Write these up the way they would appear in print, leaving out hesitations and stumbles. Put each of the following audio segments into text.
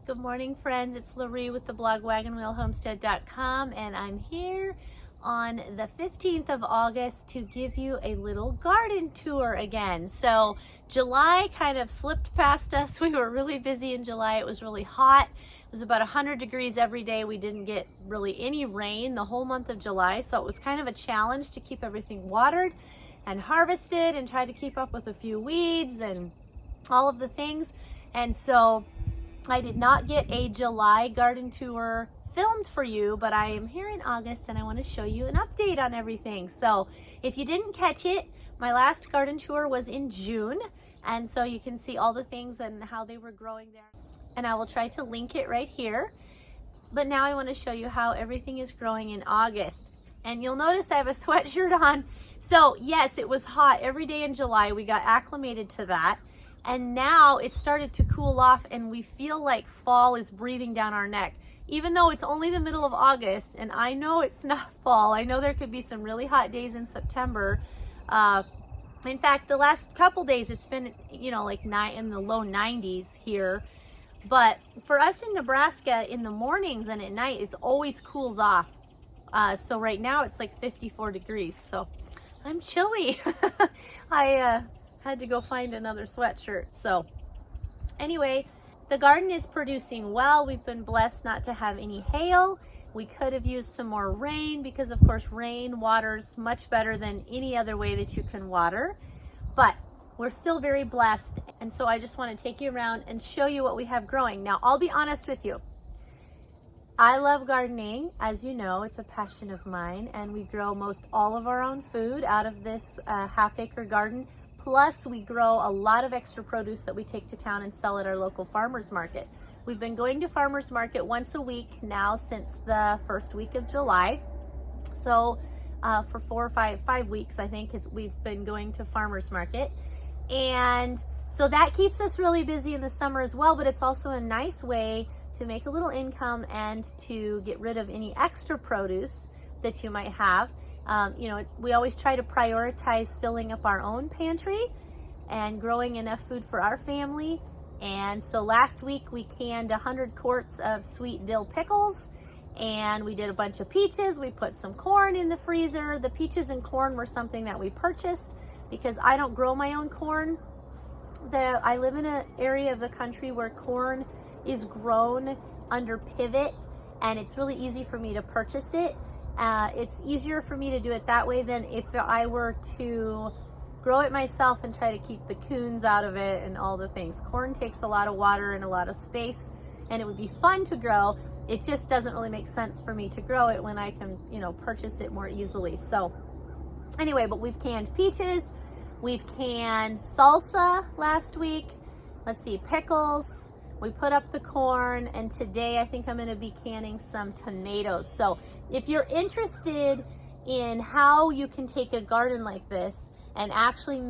Good morning, friends. It's Laree with the blog wagonwheelhomestead.com, and I'm here on the 15th of August to give you a little garden tour again. So July kind of slipped past us. We were really busy in July. It was really hot. It was about 100 degrees every day. We didn't get really any rain the whole month of July, so it was kind of a challenge to keep everything watered and harvested and try to keep up with a few weeds and all of the things. And so I did not get a July garden tour filmed for you, but I am here in August and I want to show you an update on everything. So if you didn't catch it, my last garden tour was in June, and so you can see all the things and how they were growing there. And I will try to link it right here. But now I want to show you how everything is growing in August. And you'll notice I have a sweatshirt on. So yes, it was hot every day in July. We got acclimated to that. And now it started to cool off and we feel like fall is breathing down our neck. Even though it's only the middle of August, and I know it's not fall. I know there could be some really hot days in September. In fact, the last couple days it's been, like in the low 90s here. But for us in Nebraska, in the mornings and at night, it's always cools off. So right now it's like 54 degrees. So I'm chilly. I had to go find another sweatshirt. So anyway, the garden is producing well. We've been blessed not to have any hail. We could have used some more rain because of course rain waters much better than any other way that you can water. But we're still very blessed. And so I just want to take you around and show you what we have growing. Now, I'll be honest with you. I love gardening. As you know, it's a passion of mine, and we grow most all of our own food out of this half-acre garden. Plus, we grow a lot of extra produce that we take to town and sell at our local farmers market. We've been going to farmers market once a week now since the first week of July. So for 4 or 5 weeks, I think we've been going to farmers market. And so that keeps us really busy in the summer as well, but it's also a nice way to make a little income and to get rid of any extra produce that you might have. We always try to prioritize filling up our own pantry and growing enough food for our family. And so last week we canned 100 quarts of sweet dill pickles, and we did a bunch of peaches. We put some corn in the freezer. The peaches and corn were something that we purchased because I don't grow my own corn. I live in an area of the country where corn is grown under pivot, and it's really easy for me to purchase it. It's easier for me to do it that way than if I were to grow it myself and try to keep the coons out of it and all the things. Corn takes a lot of water and a lot of space, and it would be fun to grow. It just doesn't really make sense for me to grow it when I can, purchase it more easily. So anyway, but we've canned peaches, we've canned salsa last week. Let's see, pickles. We put up the corn, and today I think I'm going to be canning some tomatoes. So if you're interested in how you can take a garden like this and actually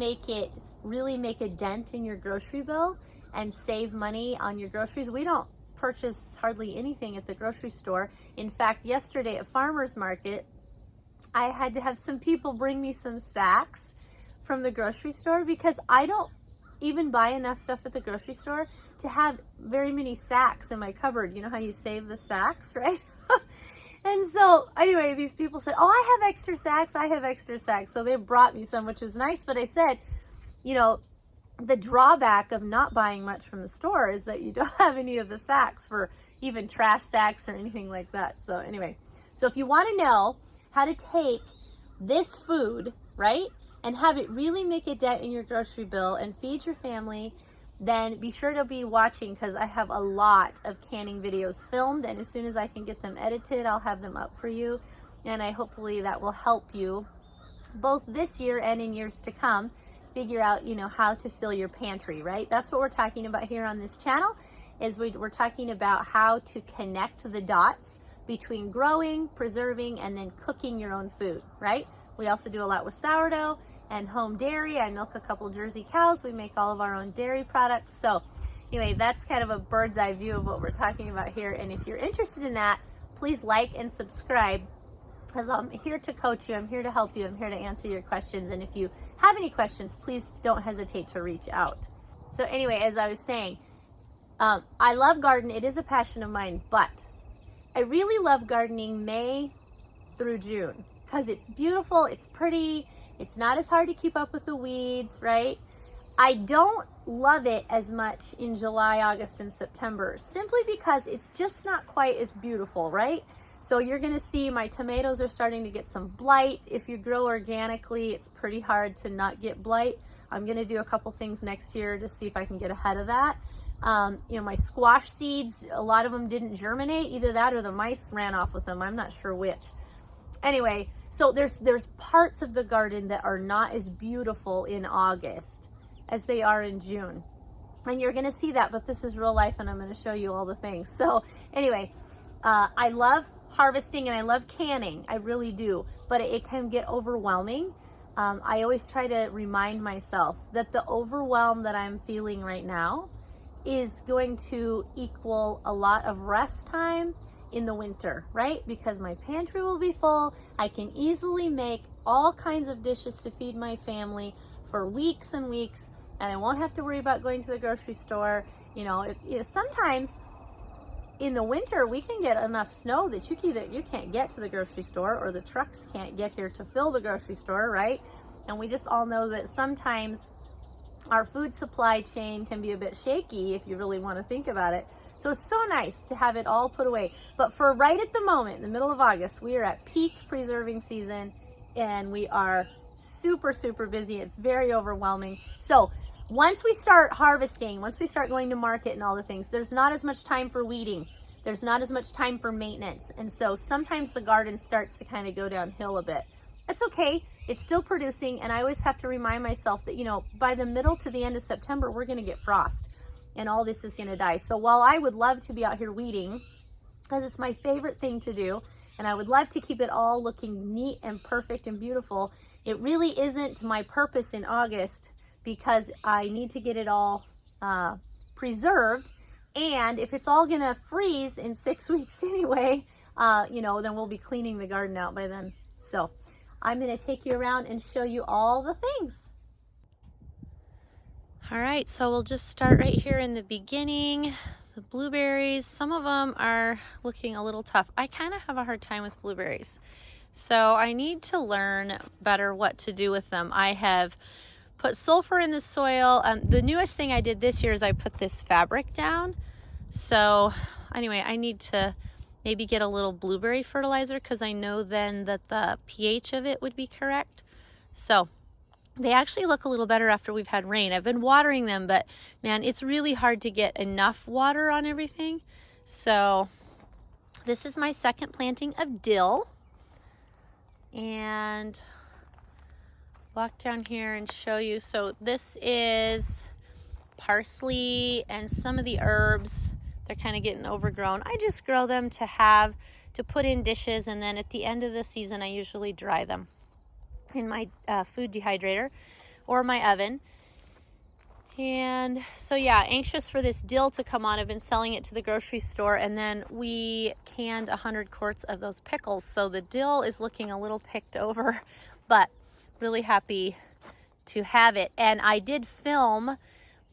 really make a dent in your grocery bill and save money on your groceries, we don't purchase hardly anything at the grocery store. In fact, yesterday at farmers market, I had to have some people bring me some sacks from the grocery store because I don't even buy enough stuff at the grocery store to have very many sacks in my cupboard. You know how you save the sacks, right? And so anyway, these people said, oh, I have extra sacks. I have extra sacks. So they brought me some, which was nice. But I said, the drawback of not buying much from the store is that you don't have any of the sacks for even trash sacks or anything like that. So anyway, so if you want to know how to take this food, right, and have it really make a dent in your grocery bill and feed your family, then be sure to be watching because I have a lot of canning videos filmed, and as soon as I can get them edited, I'll have them up for you. And hopefully that will help you both this year and in years to come figure out, how to fill your pantry, right? That's what we're talking about here on this channel, is we're talking about how to connect the dots between growing, preserving, and then cooking your own food, right? We also do a lot with sourdough and home dairy. I milk a couple Jersey cows. We make all of our own dairy products. So anyway, that's kind of a bird's eye view of what we're talking about here. And if you're interested in that, please like and subscribe, because I'm here to coach you. I'm here to help you. I'm here to answer your questions. And if you have any questions, please don't hesitate to reach out. So anyway, as I was saying, I love garden. It is a passion of mine, but I really love gardening May through June because it's beautiful, it's pretty, it's not as hard to keep up with the weeds, right? I don't love it as much in July, August, and September, simply because it's just not quite as beautiful, right? So you're gonna see my tomatoes are starting to get some blight. If you grow organically, it's pretty hard to not get blight. I'm gonna do a couple things next year to see if I can get ahead of that. You know, my squash seeds, a lot of them didn't germinate, either that or the mice ran off with them. I'm not sure which. Anyway, so there's parts of the garden that are not as beautiful in August as they are in June. And you're gonna see that, but this is real life and I'm gonna show you all the things. So anyway, I love harvesting and I love canning, I really do, but it can get overwhelming. I always try to remind myself that the overwhelm that I'm feeling right now is going to equal a lot of rest time in the winter, right? Because my pantry will be full. I can easily make all kinds of dishes to feed my family for weeks and weeks, and I won't have to worry about going to the grocery store. You know, sometimes in the winter we can get enough snow that you can't get to the grocery store, or the trucks can't get here to fill the grocery store, right? And we just all know that sometimes our food supply chain can be a bit shaky if you really want to think about it. So it's so nice to have it all put away. But for right at the moment, in the middle of August, we are at peak preserving season and we are super, super busy. It's very overwhelming. So once we start harvesting, once we start going to market and all the things, there's not as much time for weeding. There's not as much time for maintenance. And so sometimes the garden starts to kind of go downhill a bit. That's okay. It's still producing, and I always have to remind myself that, you know, by the middle to the end of September, we're going to get frost and all this is going to die. So while I would love to be out here weeding, because it's my favorite thing to do, and I would love to keep it all looking neat and perfect and beautiful, it really isn't my purpose in August, because I need to get it all preserved. And if it's all going to freeze in 6 weeks anyway, you know, then we'll be cleaning the garden out by then. So I'm going to take you around and show you all the things. All right, so we'll just start right here in the beginning. The blueberries, some of them are looking a little tough. I kind of have a hard time with blueberries, so I need to learn better what to do with them. I have put sulfur in the soil. The newest thing I did this year is I put this fabric down. So anyway, I need to maybe get a little blueberry fertilizer, because I know then that the pH of it would be correct. So they actually look a little better after we've had rain. I've been watering them, but man, it's really hard to get enough water on everything. So this is my second planting of dill. And walk down here and show you. So this is parsley and some of the herbs. They're kind of getting overgrown. I just grow them to put in dishes, and then at the end of the season I usually dry them in my food dehydrator or my oven. And so yeah, anxious for this dill to come on. I've been selling it to the grocery store, and then we canned 100 quarts of those pickles, so the dill is looking a little picked over, but really happy to have it. And I did film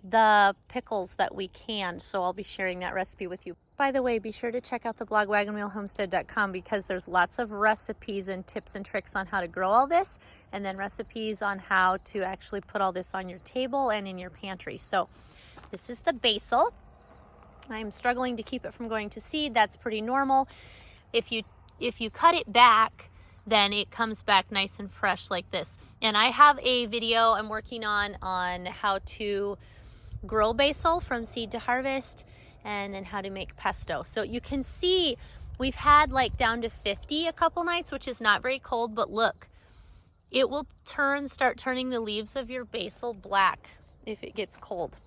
the pickles that we canned, so I'll be sharing that recipe with you. By the way, be sure to check out the blog wagonwheelhomestead.com, because there's lots of recipes and tips and tricks on how to grow all this, and then recipes on how to actually put all this on your table and in your pantry. So this is the basil. I'm struggling to keep it from going to seed. That's pretty normal. If you cut it back, then it comes back nice and fresh like this. And I have a video I'm working on how to grow basil from seed to harvest, and then how to make pesto. So you can see we've had like down to 50 a couple nights, which is not very cold, but look, it will start turning the leaves of your basil black if it gets cold.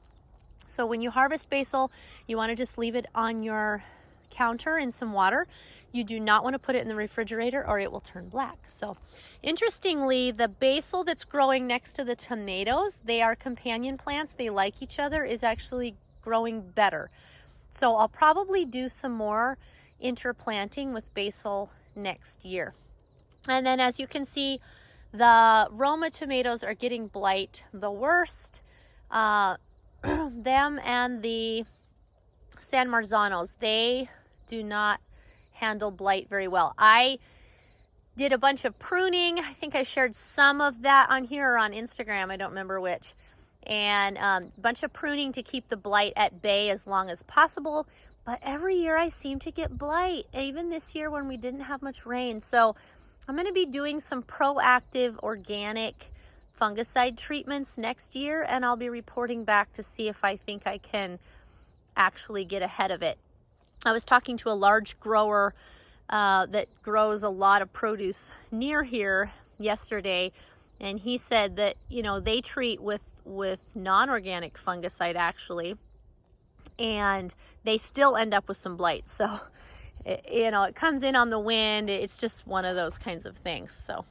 So when you harvest basil, you want to just leave it on your counter in some water. You do not want to put it in the refrigerator, or it will turn black. So interestingly, the basil that's growing next to the tomatoes, they are companion plants, they like each other, is actually growing better. So I'll probably do some more interplanting with basil next year. And then as you can see, the Roma tomatoes are getting blight the worst. Them and the San Marzanos, they do not handle blight very well. I did a bunch of pruning. I think I shared some of that on here or on Instagram. I don't remember which. And a bunch of pruning to keep the blight at bay as long as possible. But every year I seem to get blight, even this year when we didn't have much rain. So I'm going to be doing some proactive organic fungicide treatments next year, and I'll be reporting back to see if I think I can actually get ahead of it. I was talking to a large grower that grows a lot of produce near here yesterday, and he said that, you know, they treat with non-organic fungicide actually, and they still end up with some blight. So you know, it comes in on the wind. It's just one of those kinds of things. So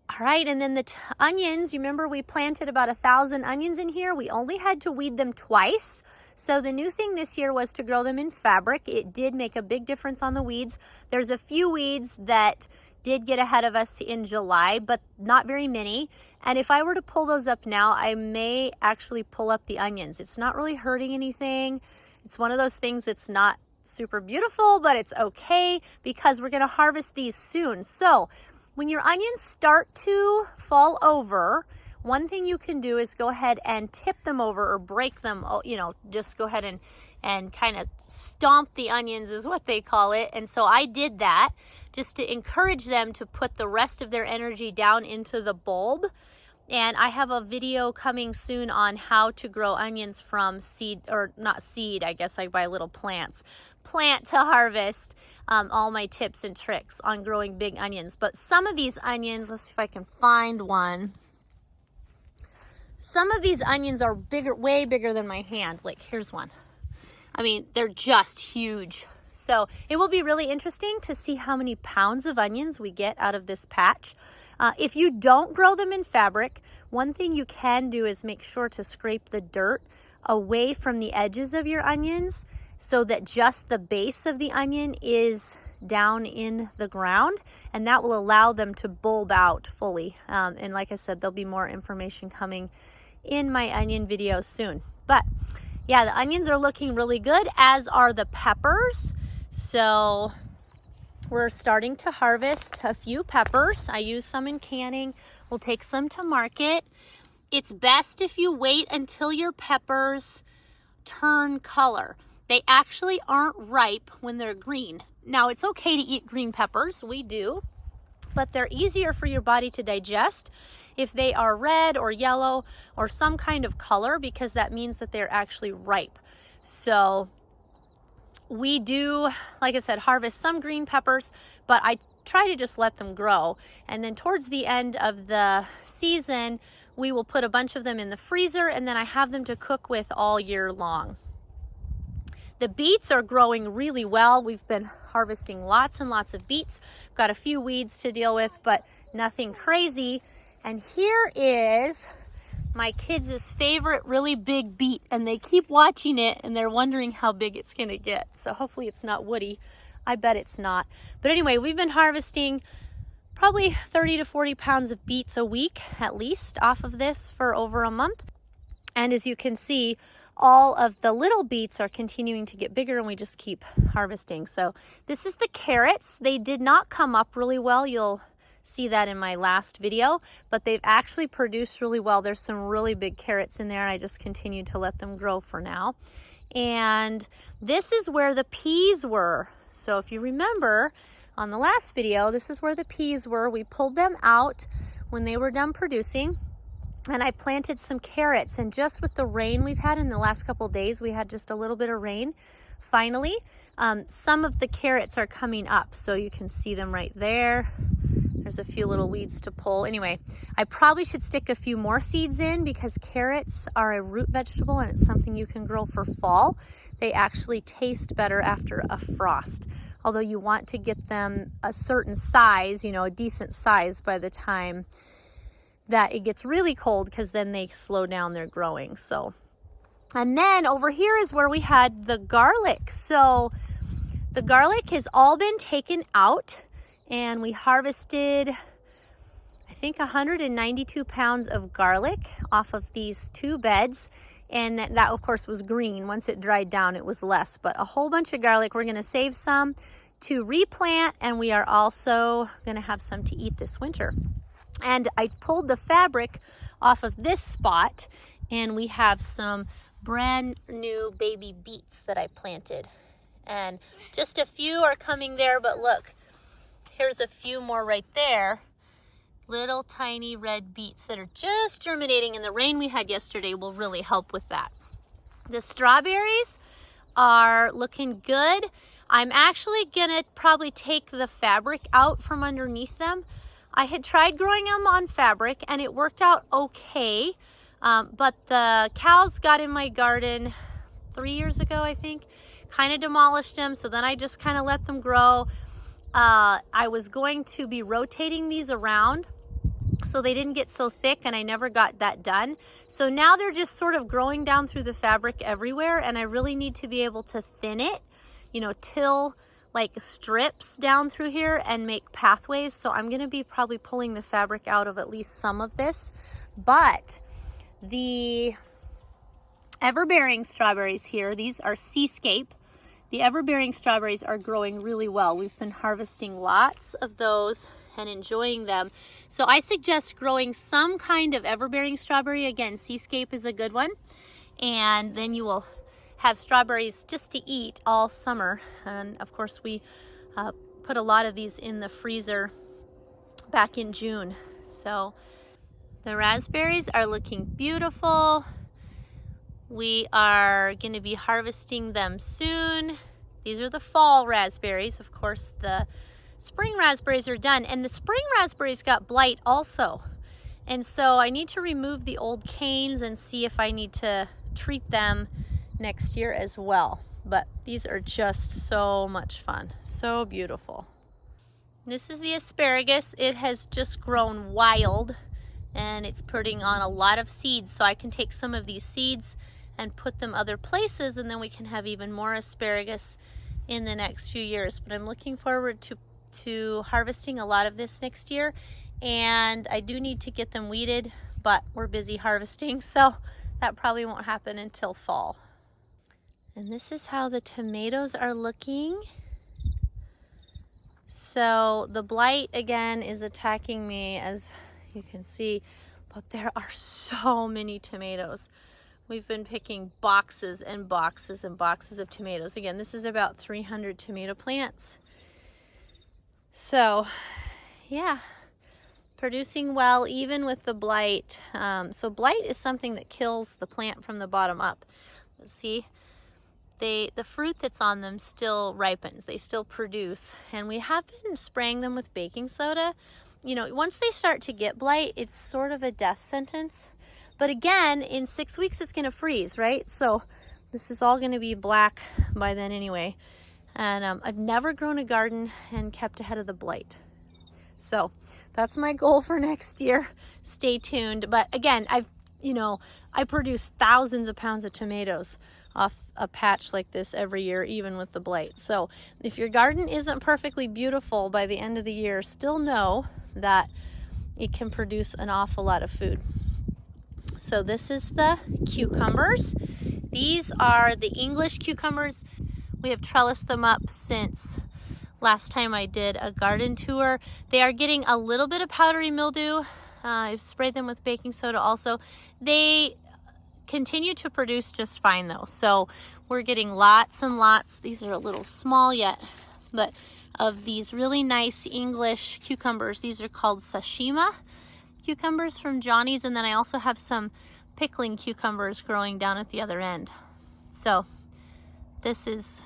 all right, and then the onions, you remember we planted about 1,000 onions in here. We only had to weed them twice. So the new thing this year was to grow them in fabric. It did make a big difference on the weeds. There's a few weeds that did get ahead of us in July, but not very many. And if I were to pull those up now, I may actually pull up the onions. It's not really hurting anything. It's one of those things that's not super beautiful, but it's okay because we're going to harvest these soon. So when your onions start to fall over, one thing you can do is go ahead and tip them over or break them, you know, just go ahead and kind of stomp the onions is what they call it. And so I did that just to encourage them to put the rest of their energy down into the bulb. And I have a video coming soon on how to grow onions from seed, or not seed, I guess I buy little plants. Plant to harvest, all my tips and tricks on growing big onions. But some of these onions, let's see if I can find one. Some of these onions are bigger, way bigger than my hand. Like here's one. I mean, they're just huge. So it will be really interesting to see how many pounds of onions we get out of this patch. If you don't grow them in fabric, one thing you can do is make sure to scrape the dirt away from the edges of your onions so that just the base of the onion is down in the ground, and that will allow them to bulb out fully. And like I said, there'll be more information coming in my onion video soon. But yeah, the onions are looking really good, as are the peppers. So we're starting to harvest a few peppers. I use some in canning. We'll take some to market. It's best if you wait until your peppers turn color. They actually aren't ripe when they're green. Now, it's okay to eat green peppers. We do. But they're easier for your body to digest if they are red or yellow or some kind of color, because that means that they're actually ripe. So we do, like I said, harvest some green peppers, but I try to just let them grow. And then towards the end of the season, we will put a bunch of them in the freezer, and then I have them to cook with all year long. The beets are growing really well. We've been harvesting lots and lots of beets. Got a few weeds to deal with, but nothing crazy. And here is my kids' favorite really big beet, and they keep watching it and they're wondering how big it's gonna get. So hopefully it's not woody. I bet it's not. But anyway, we've been harvesting probably 30 to 40 pounds of beets a week at least off of this for over a month. And as you can see, all of the little beets are continuing to get bigger, and we just keep harvesting. So this is the carrots. They did not come up really well. You'll see that in my last video, but they've actually produced really well. There's some really big carrots in there, and I just continue to let them grow for now. And this is where the peas were. So if you remember on the last video, this is where the peas were. We pulled them out when they were done producing, and I planted some carrots. And just with the rain we've had in the last couple of days, we had just a little bit of rain finally. Some of the carrots are coming up, so you can see them right there. There's a few little weeds to pull. Anyway, I probably should stick a few more seeds in because carrots are a root vegetable, and it's something you can grow for fall. They actually taste better after a frost, although you want to get them a certain size, you know, a decent size by the time that it gets really cold, because then they slow down their growing. So, and then over here is where we had the garlic. So the garlic has all been taken out, and we harvested, I think, 192 pounds of garlic off of these two beds. And that of course was green. Once it dried down, it was less, but a whole bunch of garlic. We're gonna save some to replant, and we are also gonna have some to eat this winter. And I pulled the fabric off of this spot, and we have some brand new baby beets that I planted. And just a few are coming there, but look, here's a few more right there. Little tiny red beets that are just germinating, and the rain we had yesterday will really help with that. The strawberries are looking good. I'm actually gonna probably take the fabric out from underneath them. I had tried growing them on fabric and it worked out okay, but the cows got in my garden 3 years ago, I think, kind of demolished them, so then I just kind of let them grow. I was going to be rotating these around so they didn't get so thick, and I never got that done. So now they're just sort of growing down through the fabric everywhere, and I really need to be able to thin it, you know, till like strips down through here and make pathways. So I'm gonna be probably pulling the fabric out of at least some of this. But the ever-bearing strawberries here, these are Seascape. The ever-bearing strawberries are growing really well. We've been harvesting lots of those and enjoying them. So I suggest growing some kind of ever-bearing strawberry. Again, Seascape is a good one. And then you will have strawberries just to eat all summer. And of course we put a lot of these in the freezer back in June. So the raspberries are looking beautiful. We are going to be harvesting them soon. These are the fall raspberries. Of course, the spring raspberries are done, and the spring raspberries got blight also. And so I need to remove the old canes and see if I need to treat them next year as well. But these are just so much fun, so beautiful. This is the asparagus. It has just grown wild, and it's putting on a lot of seeds, so I can take some of these seeds and put them other places, and then we can have even more asparagus in the next few years. But I'm looking forward to harvesting a lot of this next year, and I do need to get them weeded, but we're busy harvesting, so that probably won't happen until fall. And this is how the tomatoes are looking. So the blight again is attacking me, as you can see, but there are so many tomatoes. We've been picking boxes and boxes and boxes of tomatoes. Again, this is about 300 tomato plants. So yeah, producing well even with the blight. So blight is something that kills the plant from the bottom up. See, the fruit that's on them still ripens, they still produce, and we have been spraying them with baking soda. You know, once they start to get blight, it's sort of a death sentence. But again, in 6 weeks, it's going to freeze, right? So this is all going to be black by then anyway. And I've never grown a garden and kept ahead of the blight. So that's my goal for next year. Stay tuned. But again, I produce thousands of pounds of tomatoes off a patch like this every year, even with the blight. So if your garden isn't perfectly beautiful by the end of the year, still know that it can produce an awful lot of food. So this is the cucumbers. These are the English cucumbers. We have trellised them up since last time I did a garden tour. They are getting a little bit of powdery mildew. I've sprayed them with baking soda also. They continue to produce just fine though. So we're getting lots and lots. These are a little small yet, but of these really nice English cucumbers. These are called Sashima cucumbers from Johnny's, and then I also have some pickling cucumbers growing down at the other end. So this is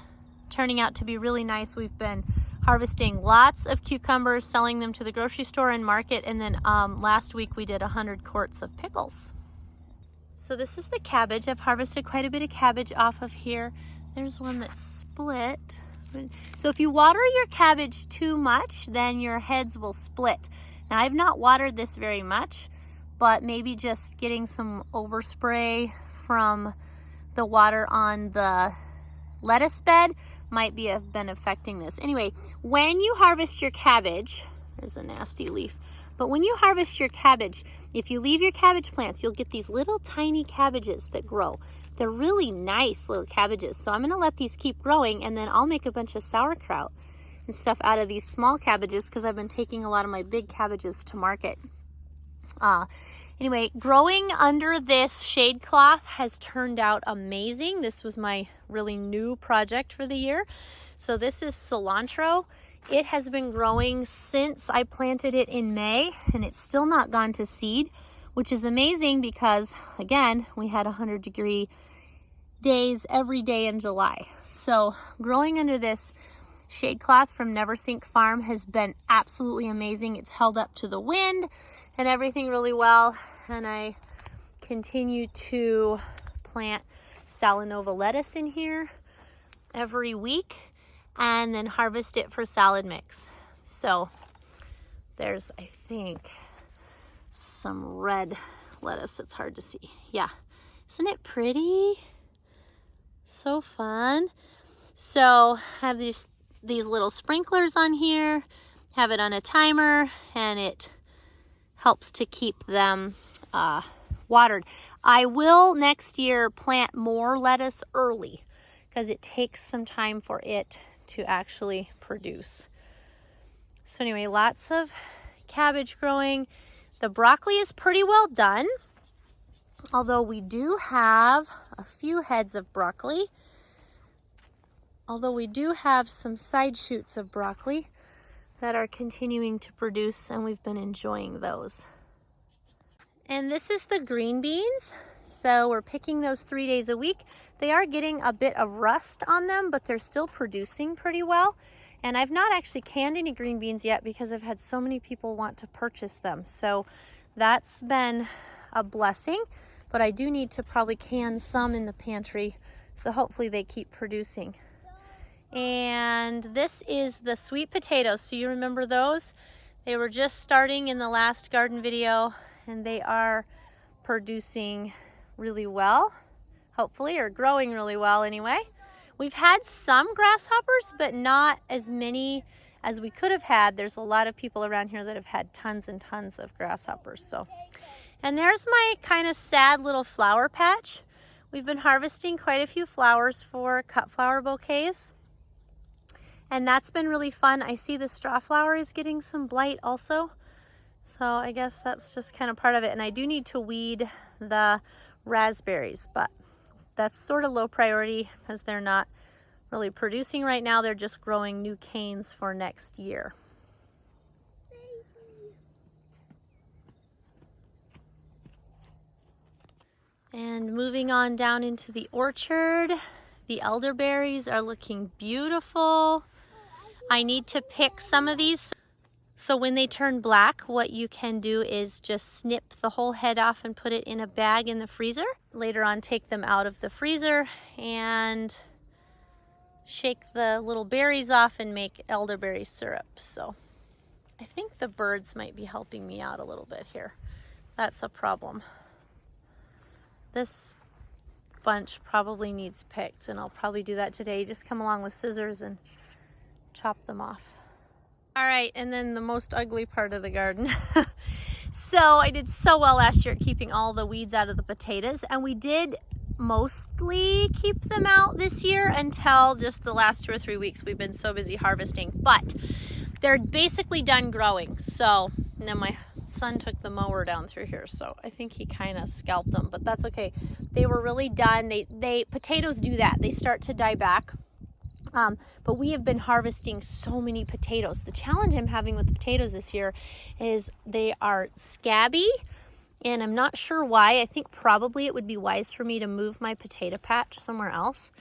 turning out to be really nice. We've been harvesting lots of cucumbers, selling them to the grocery store and market, and then last week we did 100 quarts of pickles. So this is the cabbage. I've harvested quite a bit of cabbage off of here. There's one that's split. So if you water your cabbage too much, then your heads will split. Now I've not watered this very much, but maybe just getting some overspray from the water on the lettuce bed might have been affecting this. Anyway, when you harvest your cabbage, there's a nasty leaf, but when you harvest your cabbage, if you leave your cabbage plants, you'll get these little tiny cabbages that grow. they're really nice little cabbages. So I'm gonna let these keep growing, and then I'll make a bunch of sauerkraut and stuff out of these small cabbages because I've been taking a lot of my big cabbages to market. Anyway, growing under this shade cloth has turned out amazing. This was my really new project for the year. So this is cilantro. It has been growing since I planted it in May, and it's still not gone to seed, which is amazing because, again, we had 100-degree days every day in July. So growing under this shade cloth from Neversink Farm has been absolutely amazing. It's held up to the wind and everything really well. And I continue to plant Salanova lettuce in here every week and then harvest it for salad mix. So there's, I think, some red lettuce. It's hard to see. Yeah, isn't it pretty? So fun. So I have these little sprinklers on here, have it on a timer, and it helps to keep them watered. I will next year plant more lettuce early because it takes some time for it to actually produce. So anyway, lots of cabbage growing. The broccoli is pretty well done, although we do have a few heads of broccoli. Although we do have some side shoots of broccoli that are continuing to produce, and we've been enjoying those. And this is the green beans. So we're picking those 3 days a week. They are getting a bit of rust on them, but they're still producing pretty well. And I've not actually canned any green beans yet because I've had so many people want to purchase them. So that's been a blessing, but I do need to probably can some in the pantry. So hopefully they keep producing. And this is the sweet potatoes. So you remember those? They were just starting in the last garden video, and they are producing really well, hopefully, or growing really well anyway. We've had some grasshoppers, but not as many as we could have had. There's a lot of people around here that have had tons and tons of grasshoppers. So, and there's my kind of sad little flower patch. We've been harvesting quite a few flowers for cut flower bouquets, and that's been really fun. I see the straw flower is getting some blight also. So I guess that's just kind of part of it. And I do need to weed the raspberries, but that's sort of low priority because they're not really producing right now. They're just growing new canes for next year. And moving on down into the orchard, the elderberries are looking beautiful. I need to pick some of these. So when they turn black, what you can do is just snip the whole head off and put it in a bag in the freezer. Later on, take them out of the freezer and shake the little berries off and make elderberry syrup. So I think the birds might be helping me out a little bit here. That's a problem. This bunch probably needs picked, and I'll probably do that today. Just come along with scissors and chop them off. All right, and then the most ugly part of the garden. So I did so well last year at keeping all the weeds out of the potatoes, and we did mostly keep them out this year until just the last 2 or 3 weeks. We've been so busy harvesting, but they're basically done growing. So, and then my son took the mower down through here, so I think he kind of scalped them, but that's okay. They were really done. Potatoes do that. They start to die back. But we have been harvesting so many potatoes. The challenge I'm having with the potatoes this year is they are scabby, and I'm not sure why. I think probably it would be wise for me to move my potato patch somewhere else.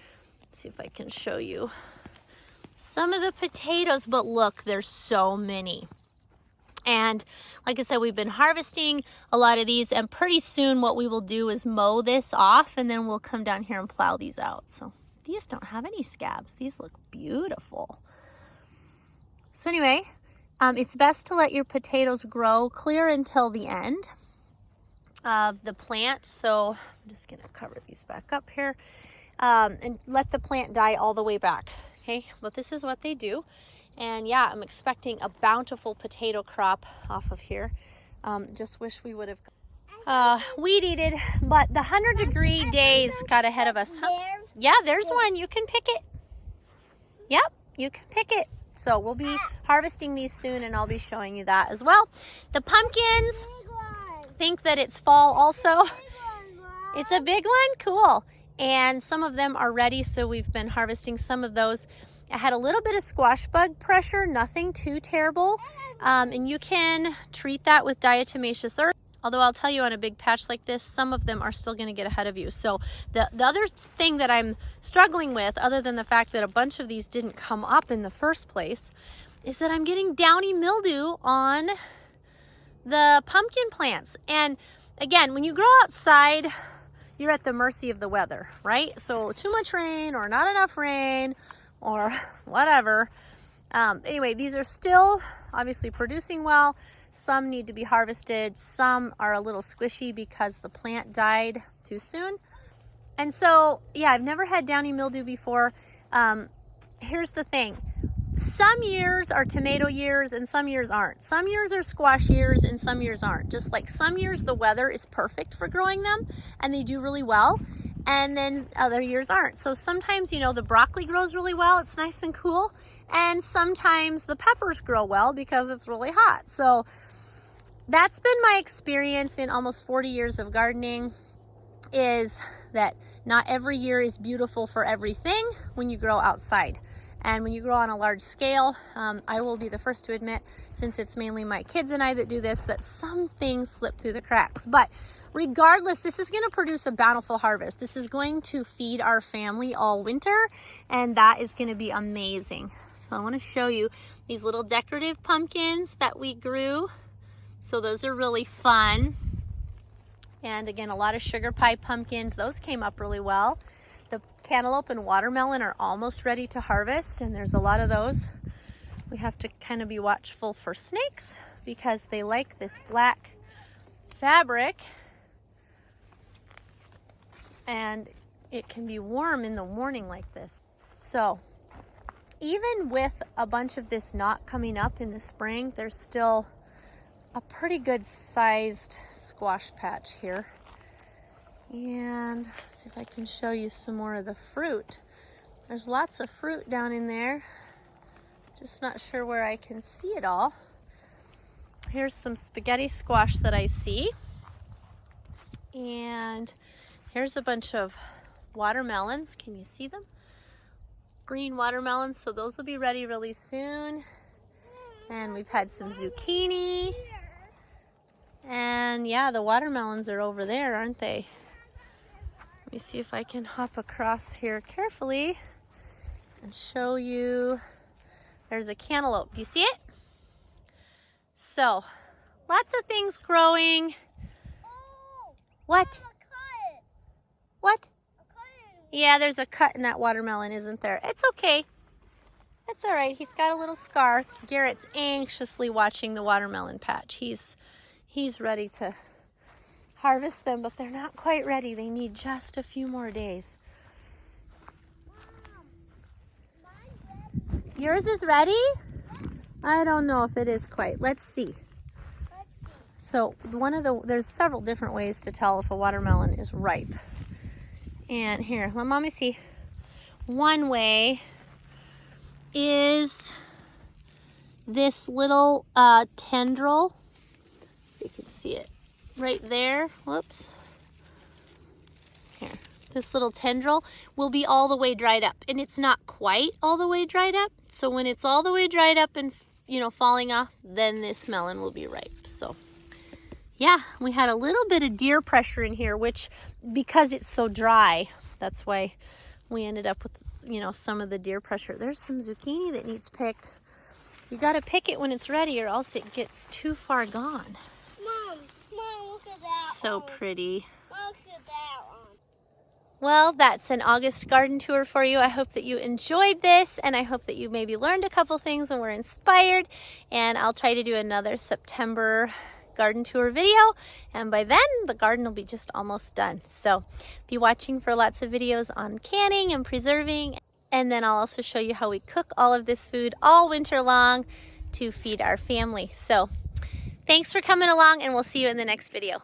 Let's see if I can show you some of the potatoes, but look, there's so many. And like I said, we've been harvesting a lot of these, and pretty soon what we will do is mow this off, and then we'll come down here and plow these out. So these don't have any scabs. These look beautiful. So anyway, it's best to let your potatoes grow clear until the end of the plant. So I'm just gonna cover these back up here and let the plant die all the way back. Okay, but this is what they do. And yeah, I'm expecting a bountiful potato crop off of here. Just wish we would have. weed eated, but the 100-degree days got ahead of us. Huh? Yeah, there's one. You can pick it. Yep, you can pick it. So we'll be harvesting these soon, and I'll be showing you that as well. The pumpkins think that it's fall also. It's a big one? Cool. And some of them are ready, so we've been harvesting some of those. I had a little bit of squash bug pressure, nothing too terrible. And you can treat that with diatomaceous earth. Although I'll tell you, on a big patch like this, some of them are still going to get ahead of you. So the other thing that I'm struggling with, other than the fact that a bunch of these didn't come up in the first place, is that I'm getting downy mildew on the pumpkin plants. And again, when you grow outside, you're at the mercy of the weather, right? So too much rain or not enough rain or whatever. Anyway, these are still obviously producing well. Some need to be harvested. Some are a little squishy because the plant died too soon. And so, yeah, I've never had downy mildew before. Here's the thing. Some years are tomato years and some years aren't. Some years are squash years and some years aren't. Just like some years the weather is perfect for growing them and they do really well. And then other years aren't. So sometimes, you know, the broccoli grows really well. It's nice and cool. And sometimes the peppers grow well because it's really hot. So that's been my experience in almost 40 years of gardening, is that not every year is beautiful for everything when you grow outside. And when you grow on a large scale, I will be the first to admit, since it's mainly my kids and I that do this, that some things slip through the cracks. But regardless, this is going to produce a bountiful harvest. This is going to feed our family all winter, and that is going to be amazing. So I want to show you these little decorative pumpkins that we grew. So those are really fun. And again, a lot of sugar pie pumpkins. Those came up really well. The cantaloupe and watermelon are almost ready to harvest, and there's a lot of those. We have to kind of be watchful for snakes because they like this black fabric, and it can be warm in the morning like this. So even with a bunch of this not coming up in the spring, there's still a pretty good sized squash patch here. And let's see if I can show you some more of the fruit. There's lots of fruit down in there. Just not sure where I can see it all. Here's some spaghetti squash that I see. And here's a bunch of watermelons. Can you see them? Green watermelons, so those will be ready really soon. And we've had some zucchini. And yeah, the watermelons are over there, aren't they? Let me see if I can hop across here carefully and show you. There's a cantaloupe. Do you see it? So, lots of things growing. What? What? Yeah, there's a cut in that watermelon, isn't there? It's okay. It's all right. He's got a little scar. Garrett's anxiously watching the watermelon patch. He's ready to harvest them, but they're not quite ready. They need just a few more days. Yours is ready? I don't know if it is quite. Let's see. So there's several different ways to tell if a watermelon is ripe. And here, let mommy see. One way is this little tendril. You can see it right there. Whoops. Here, this little tendril will be all the way dried up, and it's not quite all the way dried up. So when it's all the way dried up and, you know, falling off, then this melon will be ripe. So yeah, we had a little bit of deer pressure in here, which, because it's so dry, that's why we ended up with, you know, some of the deer pressure. There's some zucchini that needs picked. You got to pick it when it's ready, or else it gets too far gone. Mom, look at that so one. Pretty. Look at that one. Well, that's an August garden tour for you. I hope that you enjoyed this, and I hope that you maybe learned a couple things and were inspired. And I'll try to do another September garden tour video, and by then the garden will be just almost done. So be watching for lots of videos on canning and preserving, and then I'll also show you how we cook all of this food all winter long to feed our family. So thanks for coming along, and we'll see you in the next video.